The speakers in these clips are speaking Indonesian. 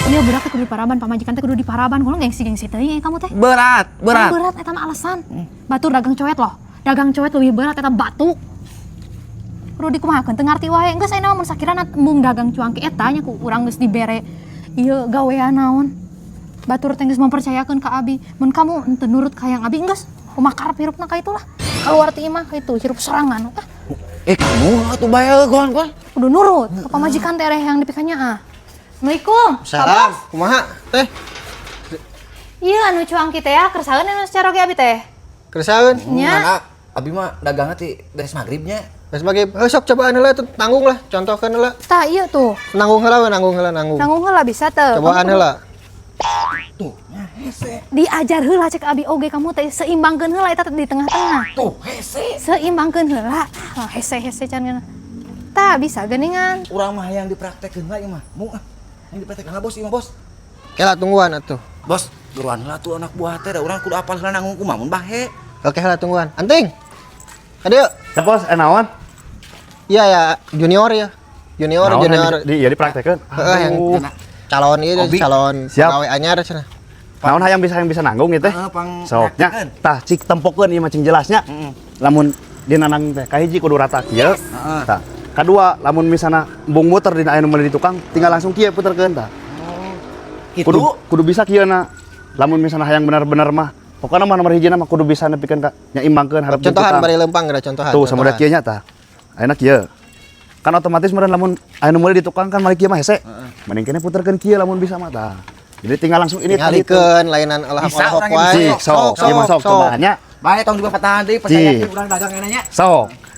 Iya berat teh kudu di paraban, pamajikan teh kudu di paraban. Kulo gengsi-gengsi teuing kamu teh. Berat. Berat eta mah alasan. Batur dagang coet loh. Dagang coet lebih berat eta batu. Kudu dikumahakeun teu ngarti wae. Enggeus ayeuna mun sakirana embung dagang cuangki eta nya ku urang geus dibere ieu gawean naon. Batur teh geus mempercayakeun ka abi. Mun kamu henteu nurut ka hayang abi enggeus kumakar hirupna ka itulah. Keluar ti imah ka itu hirup serangan. Kamu atuh bae gon. Kudu nurut ka pamajikan teh yang dipikannya ah. Assalamualaikum. Salam. Kumaha teh? Iya anu cuangki teh ya kersaeun anu secara ge abi teh. Kersaeun? Nya. Abi mah dagangna ti beres magribnya. Geus maghrib. Sok cobaan heula tuh tanggung lah, contohkeun heula. Tah ieu tuh. Nanggung heula we, nanggung heula nanggung. Nanggung heula bisa teu. Cobaan heula. Tuh, nya hese. Diajar heula cek abi oge kamu teh seimbangkeun heula eta di tengah-tengah. Tuh, hese. Seimbangkeun heula. Hese-hese can. Tah bisa geuningan. Urang mah hayang dipraktekeun lah ieu mah. Mu yang dipraktekeun lah bos ieu mah bos. Kela tungguan atuh. Bos, guruan heula tuh anak buah teh da urang kudu apal heula nanggung kumaha mun bahe. Oke heula tungguan. Anting. Adio. Ya bos, naon? Iya ya, junior ya. Junior. Iya dipraktekeun. Heeh, yang calon ieu calon Siap. pegawai anyar cenah. Naon hayang bisa nanggung ieu teh? Soknya tah cik tempokeun ieu mah cing jelasnya. Lamun dina nang teh kahiji kudu rata kieu. Tah. Kadua, lamun misalna embung muter dina aya nu meuli di tukang, tinggal langsung kieu puterkeun tah. Kitu. Kudu bisa kieuna. Lamun misalna hayang bener-bener mah pokokna mah nomor hijina mah kudu bisa nepikeun ka nyaimbangkeun hareup Contohan bari lempang geura contohan. Tuh sama kieu nya tah. Ayeuna kieu. Kan otomatis meureun lamun aya nu meuli di tukang kan mari kieu mah hese. Mending kene puterkeun kieu lamun bisa mah tah. Jadi tinggal langsung ini ngalikeun lainan olahok wae. Sok cobanya. Bae tong juga patahan deui percayakeun urang dagang enanya. Sok.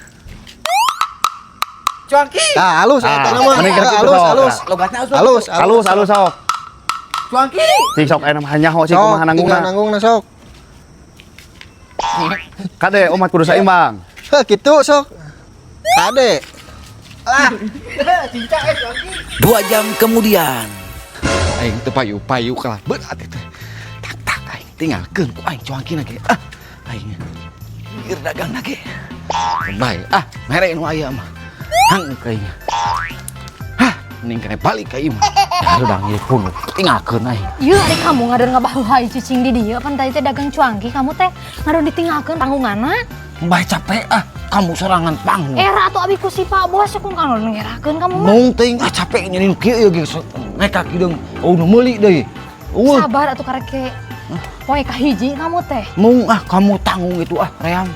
Cuangki. Tah halus eta mah. Halus. Logatna Halus sok. Cuangki. Cing sok aya mah nyaho cing kumaha nanggungna. Nanggungna sok. Kade umat kudu saimbang. Heh kitu sok. Kade. Cinca Cuangki. 2 jam kemudian. Aing teu payu-payu kalah berat teh. Tak aing tinggalkeun ku aing Cuangkina ge. Aing ngir dagang ge. Bae mere nu aya mah. Hang keuing. Mending kene balik ka ieu mah. Udang ieu pun tinggalkeun aing. Ieu ari kamu ngadeun ngabaheula cicing di dieu pan tadi teh dagang cuangki kamu teh ngadeun ditinggalkeun tanggunganna. Bae capek kamu sorangan panggung. Era atuh abi ku si Pak Bos kun kana ngerakeun kamu mah. Mung teuing capek nya nu kieu ge neka kideung nu meuli deui. Sabar atuh karek poe kahiji kamu teh. Mung kamu tanggung itu ream.